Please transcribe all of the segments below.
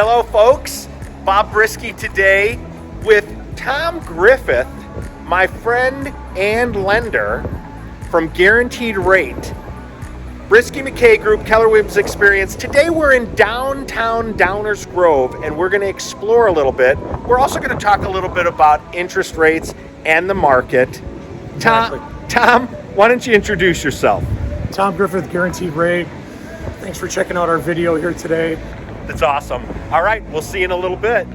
Hello, folks. Bob Briskey today with Tom Griffith, my friend and lender from Guaranteed Rate. Briskey McKay Group, Keller Williams Experience. Today we're in downtown Downers Grove and we're going to explore a little bit. We're also going to talk a little bit about interest rates and the market. Tom, why don't you introduce yourself? Tom Griffith, Guaranteed Rate. Thanks for checking out our video here today. That's awesome. All right, we'll see you in a little bit.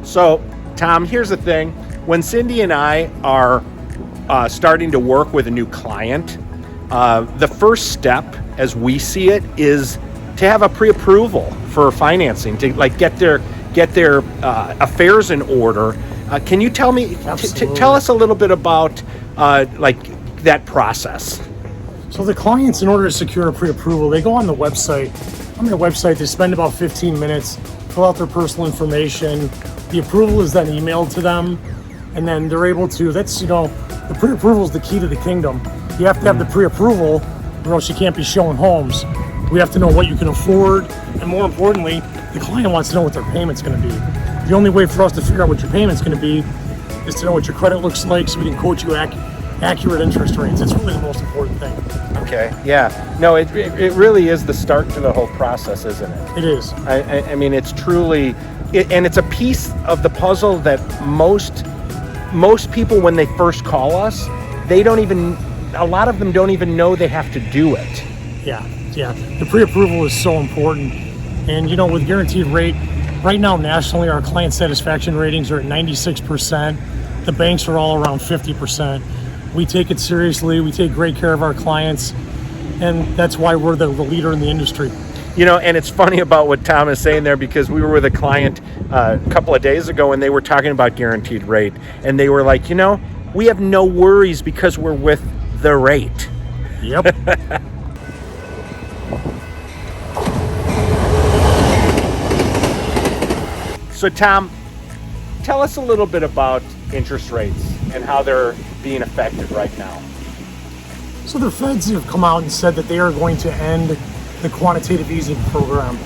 So, Tom, here's the thing. When Cindy and I are starting to work with a new client, the first step, as we see it, is to have a pre-approval for financing, to get their affairs in order. Can you tell me, tell us a little bit about that process? So the clients, in order to secure a pre-approval, they go on the website. On their website, they spend about 15 minutes, fill out their personal information. The approval is then emailed to them, and then they're able to, the pre-approval is the key to the kingdom. You have to have the pre-approval, or else you can't be showing homes. We have to know what you can afford, and more importantly, the client wants to know what their payment's going to be. The only way for us to figure out what your payment's going to be is to know what your credit looks like, so we can quote you accurate interest rates. That's really the most important thing. Okay, yeah. No, it really is the start to the whole process, isn't it? It is. I mean, it's truly, and it's a piece of the puzzle that most people, when they first call us, a lot of them don't even know they have to do it. Yeah. The pre-approval is so important. And with Guaranteed Rate, right now nationally, our client satisfaction ratings are at 96%. The banks are all around 50%. We take it seriously. We take great care of our clients. And that's why we're the leader in the industry. And it's funny about what Tom is saying there, because we were with a client a couple of days ago and they were talking about Guaranteed Rate. And they were like, we have no worries because we're with the rate. Yep. So Tom, tell us a little bit about interest rates and how they're being affected right now. So the feds have come out and said that they are going to end the quantitative easing program.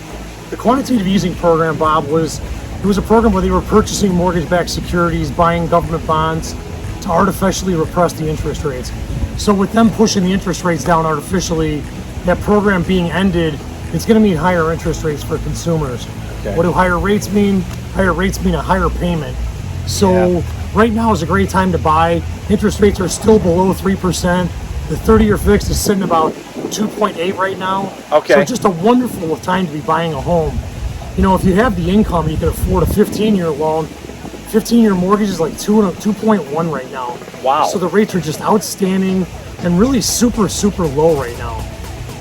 The quantitative easing program, Bob, was a program where they were purchasing mortgage-backed securities, buying government bonds to artificially repress the interest rates. So with them pushing the interest rates down artificially, that program being ended, it's going to mean higher interest rates for consumers. Okay. What do higher rates mean? Higher rates mean a higher payment. So Right now is a great time to buy. Interest rates are still below 3%. The 30-year fixed is sitting about 2.8 right now. Okay. So just a wonderful time to be buying a home. If you have the income, you can afford a 15-year loan. 15-year mortgage is like 2.1 right now. Wow. So the rates are just outstanding and really super, super low right now.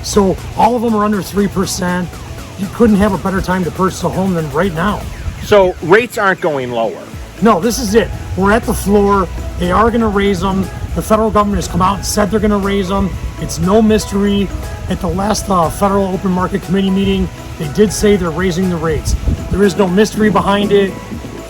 So all of them are under 3%. You couldn't have a better time to purchase a home than right now. So rates aren't going lower. No, this is it. We're at the floor. They are going to raise them. The federal government has come out and said they're going to raise them. It's no mystery. At the last Federal Open Market Committee meeting, they did say they're raising the rates. There is no mystery behind it.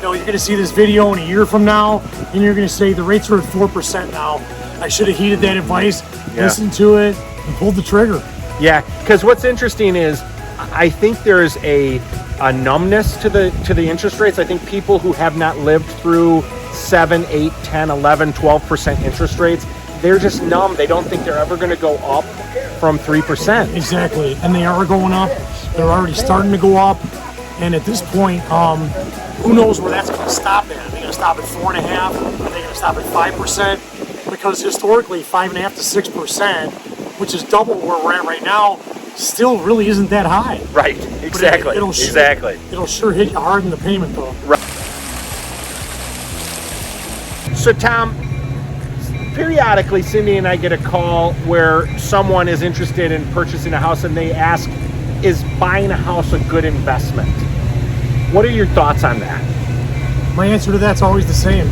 You're going to see this video in a year from now, and you're going to say the rates are at 4% now. I should have heeded that advice, listened to it, and pulled the trigger. Yeah, because what's interesting is I think there's a numbness to the interest rates. I think people who have not lived through 7, 8, 10, 11, 12% interest rates, they're just numb. They don't think they're ever going to go up from 3%. Exactly, and they are going up. They're already starting to go up. And at this point, who knows where that's going to stop at? Are they going to stop at 4.5%? Are they going to stop at 5%? Because historically, 5.5% to 6%, which is double where we're at right now, still really isn't that high. Right, exactly. It'll sure hit you hard in the payment, though. Right. So, Tom, periodically, Cindy and I get a call where someone is interested in purchasing a house and they ask, is buying a house a good investment? What are your thoughts on that? My answer to that's always the same.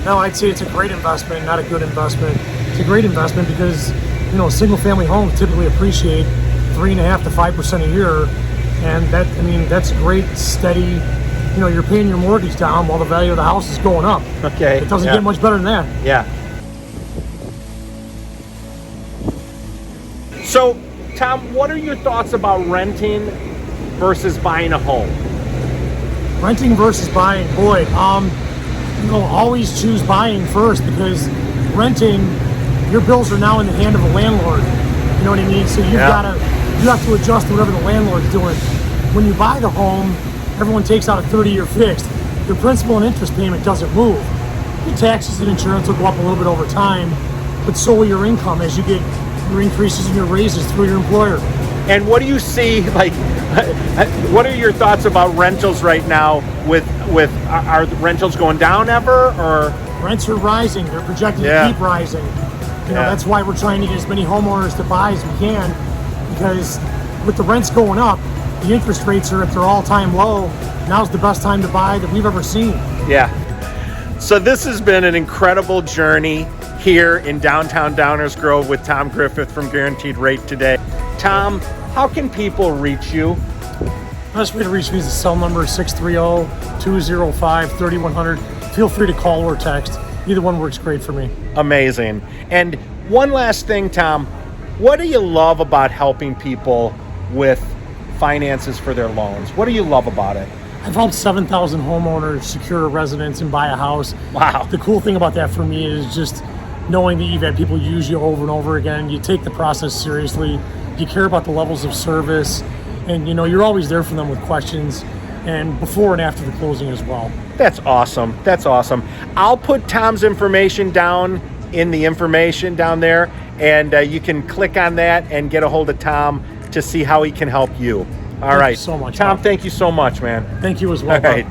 No, I'd say it's a great investment, not a good investment. It's a great investment because, single-family homes typically appreciate 3.5% to 5% a year, and that's great, steady you're paying your mortgage down while the value of the house is going up. Okay. It doesn't get much better than that. Yeah. So, Tom, what are your thoughts about renting versus buying a home? Renting versus buying, boy, always choose buying first, because renting, your bills are now in the hand of a landlord. You know what I mean? So you have to adjust to whatever the landlord's doing. When you buy the home, everyone takes out a 30-year fixed. Your principal and interest payment doesn't move. Your taxes and insurance will go up a little bit over time, but so will your income as you get your increases in your raises through your employer. And what do you see, what are your thoughts about rentals right now are the rentals going down ever, or? Rents are rising. They're projected to keep rising. That's why we're trying to get as many homeowners to buy as we can, because with the rents going up, the interest rates are at their all-time low. Now's the best time to buy that we've ever seen. Yeah. So this has been an incredible journey here in downtown Downers Grove with Tom Griffith from Guaranteed Rate today. Tom, how can people reach you? The best way to reach me is the cell number 630-205-3100. Feel free to call or text. Either one works great for me. Amazing. And one last thing, Tom, what do you love about helping people with finances for their loans? What do you love about it? I've helped 7,000 homeowners secure a residence and buy a house. Wow. The cool thing about that for me is just knowing that you've had people use you over and over again. You take the process seriously. You care about the levels of service, and you're always there for them with questions, and before and after the closing as well. That's awesome. That's awesome. I'll put Tom's information down in the information down there, and you can click on that and get a hold of Tom to see how he can help you. All right. Thank you so much, Tom, Bob. thank you so much, man. Thank you as well. All right.